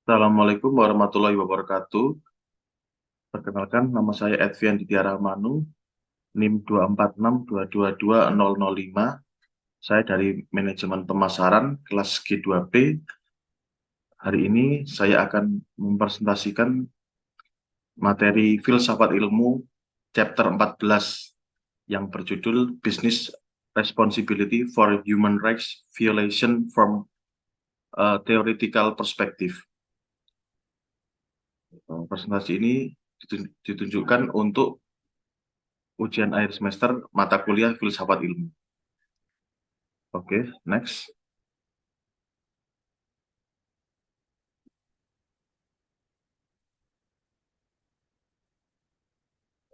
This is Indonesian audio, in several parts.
Assalamualaikum warahmatullahi wabarakatuh. Perkenalkan, nama saya Edvian Ditya Rahmanu, NIM 246222005. Saya dari Manajemen Pemasaran kelas G2P. Hari ini saya akan mempresentasikan materi Filsafat Ilmu chapter 14 yang berjudul Business Responsibility for Human Rights Violation from a Theoretical Perspective. Presentasi ini ditunjukkan untuk ujian akhir semester mata kuliah Filsafat Ilmu. Oke, next.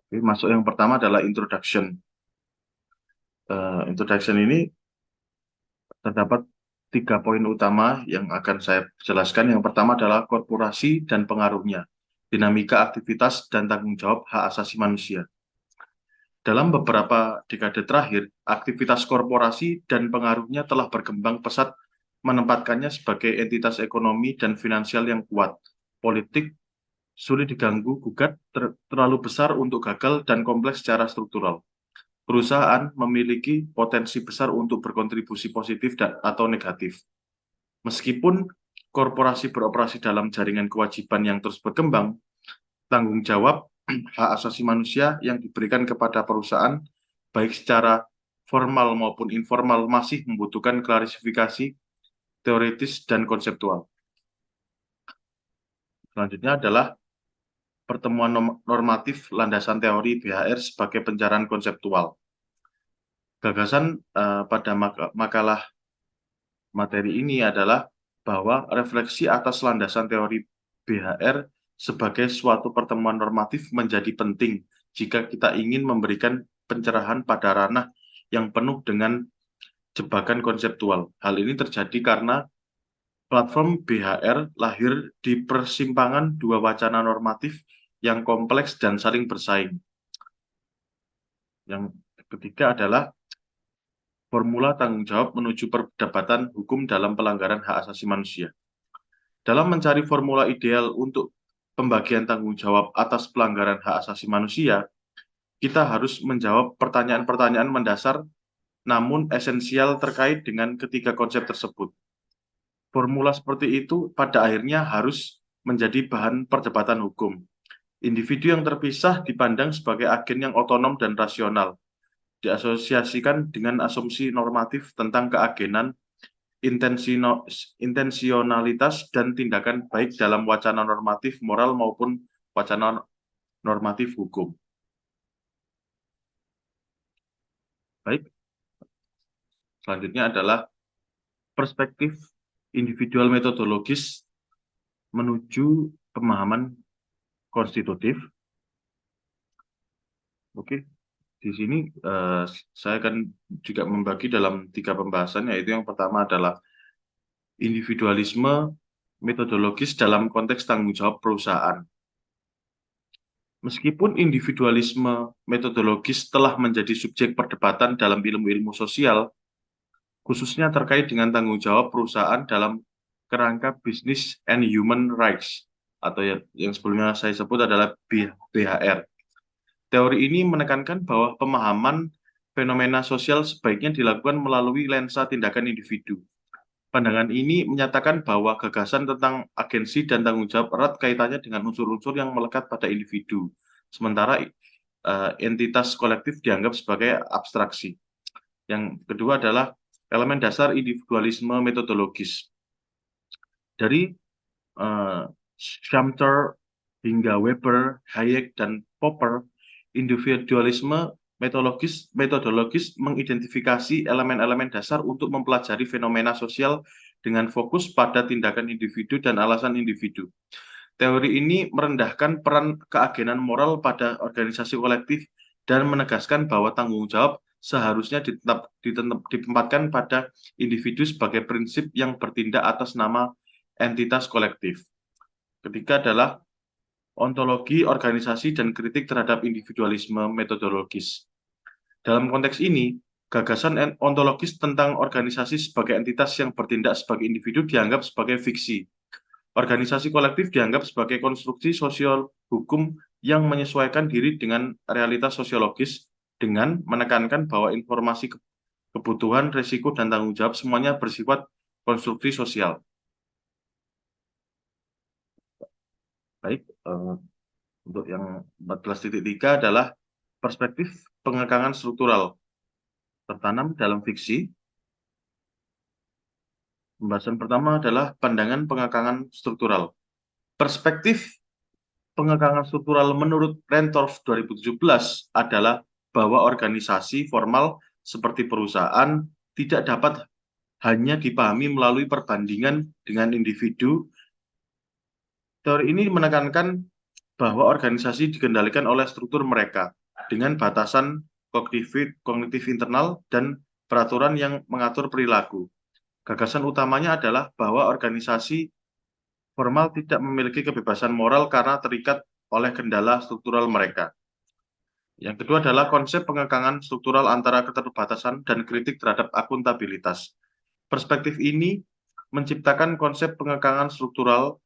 Oke, masuk yang pertama adalah introduction. Introduction ini terdapat 3 poin utama yang akan saya jelaskan. Yang pertama adalah korporasi dan pengaruhnya, dinamika aktivitas dan tanggung jawab hak asasi manusia. Dalam beberapa dekade terakhir, aktivitas korporasi dan pengaruhnya telah berkembang pesat, menempatkannya sebagai entitas ekonomi dan finansial yang kuat, politik, sulit diganggu, gugat, terlalu besar untuk gagal, dan kompleks secara struktural. Perusahaan memiliki potensi besar untuk berkontribusi positif atau negatif. Meskipun korporasi beroperasi dalam jaringan kewajiban yang terus berkembang, tanggung jawab hak asasi manusia yang diberikan kepada perusahaan, baik secara formal maupun informal, masih membutuhkan klarifikasi teoritis dan konseptual. Selanjutnya adalah pertemuan normatif landasan teori BHR sebagai pencerahan konseptual. Gagasan pada makalah materi ini adalah bahwa refleksi atas landasan teori BHR sebagai suatu pertemuan normatif menjadi penting jika kita ingin memberikan pencerahan pada ranah yang penuh dengan jebakan konseptual. Hal ini terjadi karena platform BHR lahir di persimpangan dua wacana normatif yang kompleks dan saling bersaing. Yang ketiga adalah formula tanggung jawab menuju perdebatan hukum dalam pelanggaran hak asasi manusia. Dalam mencari formula ideal untuk pembagian tanggung jawab atas pelanggaran hak asasi manusia, kita harus menjawab pertanyaan-pertanyaan mendasar namun esensial terkait dengan ketiga konsep tersebut. Formula seperti itu pada akhirnya harus menjadi bahan perdebatan hukum. Individu yang terpisah dipandang sebagai agen yang otonom dan rasional, diasosiasikan dengan asumsi normatif tentang keagenan, intensionalitas, dan tindakan baik dalam wacana normatif moral maupun wacana normatif hukum. Baik, selanjutnya adalah perspektif individual metodologis menuju pemahaman konstitutif. Oke, di sini saya akan juga membagi dalam 3 pembahasan, yaitu yang pertama adalah individualisme metodologis dalam konteks tanggung jawab perusahaan. Meskipun individualisme metodologis telah menjadi subjek perdebatan dalam ilmu-ilmu sosial, khususnya terkait dengan tanggung jawab perusahaan dalam kerangka Business and Human Rights, atau yang sebelumnya saya sebut adalah BHR. Teori ini menekankan bahwa pemahaman fenomena sosial sebaiknya dilakukan melalui lensa tindakan individu. Pandangan ini menyatakan bahwa gagasan tentang agensi dan tanggung jawab erat kaitannya dengan unsur-unsur yang melekat pada individu, sementara entitas kolektif dianggap sebagai abstraksi. Yang kedua adalah elemen dasar individualisme metodologis. Dari Sumter hingga Weber, Hayek, dan Popper, individualisme metodologis mengidentifikasi elemen-elemen dasar untuk mempelajari fenomena sosial dengan fokus pada tindakan individu dan alasan individu. Teori ini merendahkan peran keagenan moral pada organisasi kolektif dan menegaskan bahwa tanggung jawab seharusnya ditempatkan pada individu sebagai prinsip yang bertindak atas nama entitas kolektif. Ketiga adalah ontologi organisasi dan kritik terhadap individualisme metodologis. Dalam konteks ini, gagasan ontologis tentang organisasi sebagai entitas yang bertindak sebagai individu dianggap sebagai fiksi. Organisasi kolektif dianggap sebagai konstruksi sosial hukum yang menyesuaikan diri dengan realitas sosiologis dengan menekankan bahwa informasi kebutuhan, risiko, dan tanggung jawab semuanya bersifat konstruksi sosial. Baik, untuk yang 14.3 adalah perspektif pengekangan struktural tertanam dalam fiksi. Pembahasan pertama adalah pandangan pengekangan struktural. Perspektif pengekangan struktural menurut Rentorf 2017 adalah bahwa organisasi formal seperti perusahaan tidak dapat hanya dipahami melalui perbandingan dengan individu. Teori ini menekankan bahwa organisasi dikendalikan oleh struktur mereka dengan batasan kognitif internal dan peraturan yang mengatur perilaku. Gagasan utamanya adalah bahwa organisasi formal tidak memiliki kebebasan moral karena terikat oleh kendala struktural mereka. Yang kedua adalah konsep pengekangan struktural antara keterbatasan dan kritik terhadap akuntabilitas. Perspektif ini menciptakan konsep pengekangan struktural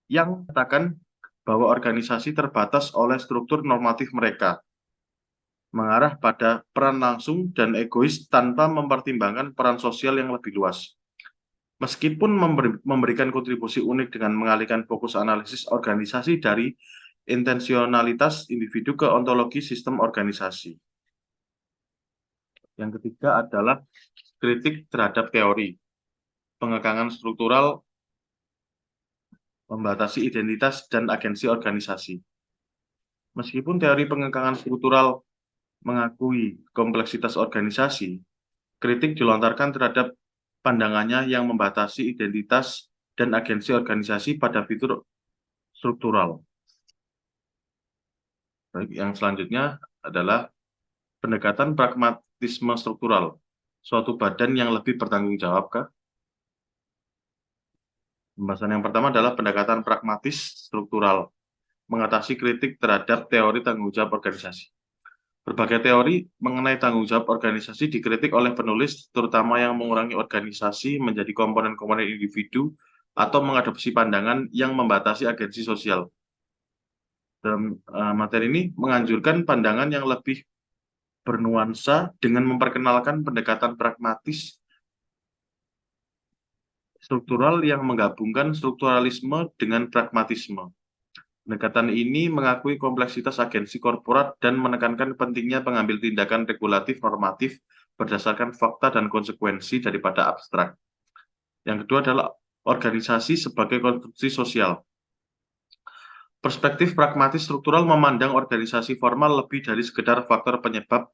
yang mengatakan bahwa organisasi terbatas oleh struktur normatif mereka, mengarah pada peran langsung dan egois tanpa mempertimbangkan peran sosial yang lebih luas. Meskipun memberikan kontribusi unik dengan mengalihkan fokus analisis organisasi dari intensionalitas individu ke ontologi sistem organisasi. Yang ketiga adalah kritik terhadap teori. Pengekangan struktural membatasi identitas dan agensi organisasi. Meskipun teori pengekangan struktural mengakui kompleksitas organisasi, kritik dilontarkan terhadap pandangannya yang membatasi identitas dan agensi organisasi pada fitur struktural. Baik, yang selanjutnya adalah pendekatan pragmatisme struktural. Suatu badan yang lebih bertanggung jawabkah? Pembahasan yang pertama adalah pendekatan pragmatis struktural, mengatasi kritik terhadap teori tanggung jawab organisasi. Berbagai teori mengenai tanggung jawab organisasi dikritik oleh penulis, terutama yang mengurangi organisasi menjadi komponen-komponen individu atau mengadopsi pandangan yang membatasi agensi sosial. Dalam materi ini menganjurkan pandangan yang lebih bernuansa dengan memperkenalkan pendekatan pragmatis struktural yang menggabungkan strukturalisme dengan pragmatisme. Pendekatan ini mengakui kompleksitas agensi korporat dan menekankan pentingnya pengambil tindakan regulatif normatif berdasarkan fakta dan konsekuensi daripada abstrak. Yang kedua adalah organisasi sebagai konstruksi sosial. Perspektif pragmatis struktural memandang organisasi formal lebih dari sekedar faktor penyebab,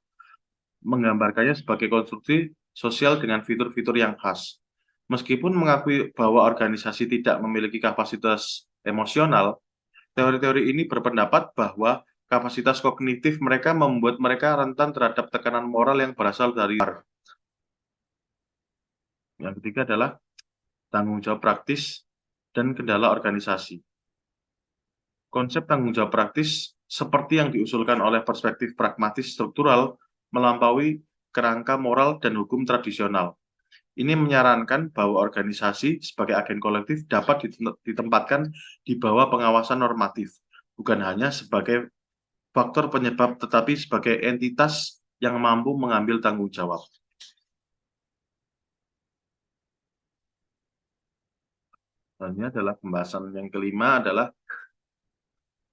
menggambarkannya sebagai konstruksi sosial dengan fitur-fitur yang khas. Meskipun mengakui bahwa organisasi tidak memiliki kapasitas emosional, teori-teori ini berpendapat bahwa kapasitas kognitif mereka membuat mereka rentan terhadap tekanan moral yang berasal dari luar. Yang ketiga adalah tanggung jawab praktis dan kendala organisasi. Konsep tanggung jawab praktis seperti yang diusulkan oleh perspektif pragmatis struktural melampaui kerangka moral dan hukum tradisional. Ini menyarankan bahwa organisasi sebagai agen kolektif dapat ditempatkan di bawah pengawasan normatif, bukan hanya sebagai faktor penyebab, tetapi sebagai entitas yang mampu mengambil tanggung jawab. Ini adalah pembahasan yang kelima adalah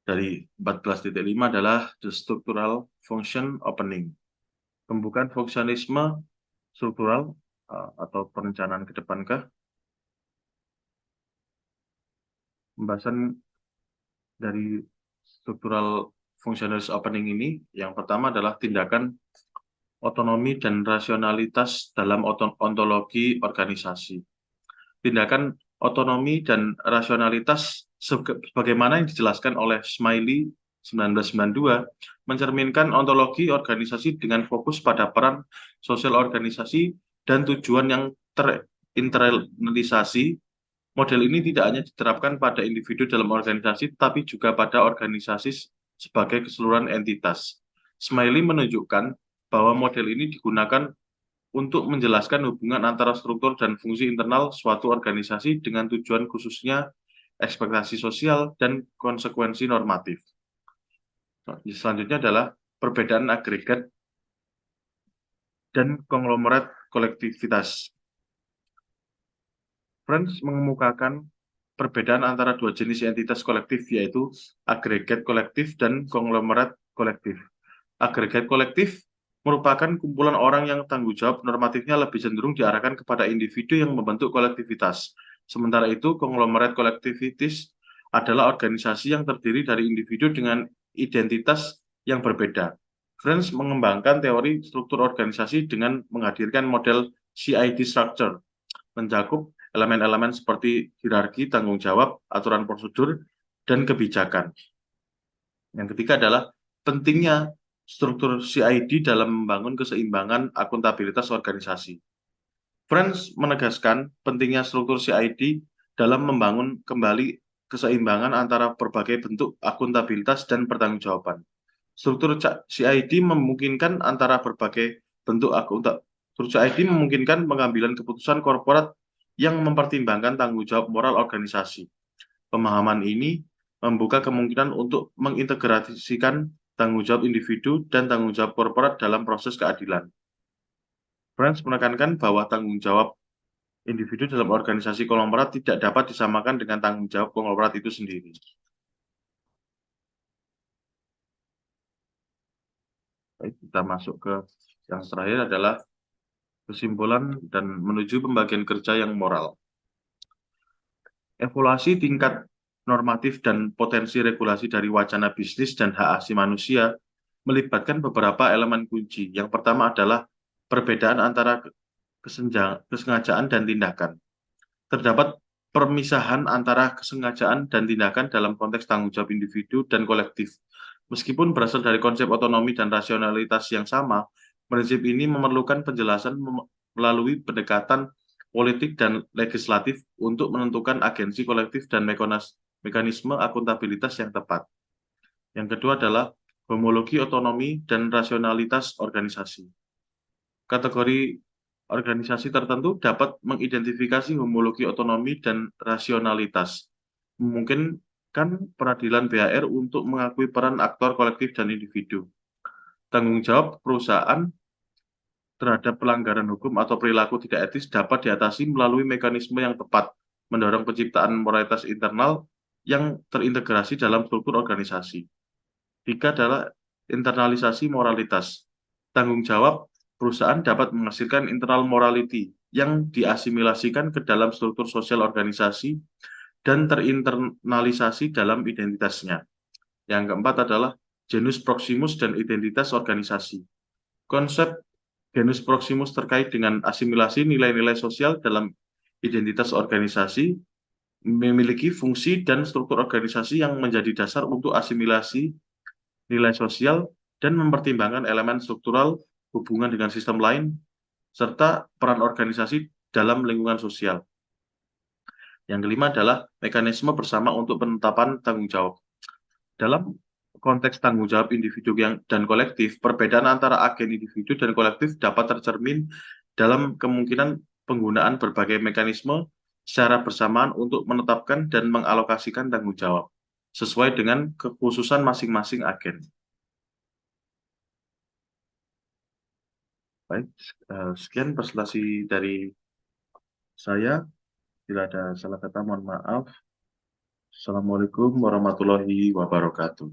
dari 14.5 adalah the structural function opening. Pembukaan fungsionisme struktural atau perencanaan ke depankah? Pembahasan dari structural functionalist opening ini, yang pertama adalah tindakan otonomi dan rasionalitas dalam ontologi organisasi. Tindakan otonomi dan rasionalitas sebagaimana yang dijelaskan oleh Smiley 1992 mencerminkan ontologi organisasi dengan fokus pada peran sosial organisasi dan tujuan yang terinternalisasi. Model ini tidak hanya diterapkan pada individu dalam organisasi, tapi juga pada organisasi sebagai keseluruhan entitas. Smiley menunjukkan bahwa model ini digunakan untuk menjelaskan hubungan antara struktur dan fungsi internal suatu organisasi dengan tujuan khususnya ekspektasi sosial, dan konsekuensi normatif. Selanjutnya adalah perbedaan agregat dan konglomerat kolektivitas. Friends mengemukakan perbedaan antara dua jenis entitas kolektif, yaitu agregat kolektif dan konglomerat kolektif. Agregat kolektif merupakan kumpulan orang yang tanggung jawab normatifnya lebih cenderung diarahkan kepada individu yang membentuk kolektivitas. Sementara itu, konglomerat kolektivitas adalah organisasi yang terdiri dari individu dengan identitas yang berbeda. Friends mengembangkan teori struktur organisasi dengan menghadirkan model CID structure, mencakup elemen-elemen seperti hierarki, tanggung jawab, aturan prosedur, dan kebijakan. Yang ketiga adalah pentingnya struktur CID dalam membangun keseimbangan akuntabilitas organisasi. Friends menegaskan pentingnya struktur CID dalam membangun kembali keseimbangan antara berbagai bentuk akuntabilitas dan pertanggungjawaban. Struktur CID memungkinkan antara berbagai bentuk struktur CID memungkinkan pengambilan keputusan korporat yang mempertimbangkan tanggung jawab moral organisasi. Pemahaman ini membuka kemungkinan untuk mengintegrasikan tanggung jawab individu dan tanggung jawab korporat dalam proses keadilan. Friends menekankan bahwa tanggung jawab individu dalam organisasi konglomerat tidak dapat disamakan dengan tanggung jawab konglomerat itu sendiri. Baik, kita masuk ke yang terakhir adalah kesimpulan dan menuju pembagian kerja yang moral. Evaluasi tingkat normatif dan potensi regulasi dari wacana bisnis dan hak asasi manusia melibatkan beberapa elemen kunci. Yang pertama adalah perbedaan antara kesengajaan dan tindakan. Terdapat permisahan antara kesengajaan dan tindakan dalam konteks tanggung jawab individu dan kolektif. Meskipun berasal dari konsep otonomi dan rasionalitas yang sama, prinsip ini memerlukan penjelasan melalui pendekatan politik dan legislatif untuk menentukan agensi kolektif dan mekanisme akuntabilitas yang tepat. Yang kedua adalah homologi otonomi dan rasionalitas organisasi. Kategori organisasi tertentu dapat mengidentifikasi homologi otonomi dan rasionalitas, memungkinkan peradilan BHR untuk mengakui peran aktor kolektif dan individu. Tanggung jawab perusahaan terhadap pelanggaran hukum atau perilaku tidak etis dapat diatasi melalui mekanisme yang tepat, mendorong penciptaan moralitas internal yang terintegrasi dalam struktur organisasi. Tiga adalah internalisasi moralitas. Tanggung jawab perusahaan dapat menghasilkan internal morality yang diasimilasikan ke dalam struktur sosial organisasi dan terinternalisasi dalam identitasnya. Yang keempat adalah genus proximus dan identitas organisasi. Konsep genus proximus terkait dengan asimilasi nilai-nilai sosial dalam identitas organisasi memiliki fungsi dan struktur organisasi yang menjadi dasar untuk asimilasi nilai sosial dan mempertimbangkan elemen struktural hubungan dengan sistem lain serta peran organisasi dalam lingkungan sosial. Yang kelima adalah mekanisme bersama untuk penetapan tanggung jawab. Dalam konteks tanggung jawab individu dan kolektif, perbedaan antara agen individu dan kolektif dapat tercermin dalam kemungkinan penggunaan berbagai mekanisme secara bersamaan untuk menetapkan dan mengalokasikan tanggung jawab sesuai dengan kekhususan masing-masing agen. Baik, sekian presentasi dari saya. Bila ada salah kata, mohon maaf. Assalamualaikum warahmatullahi wabarakatuh.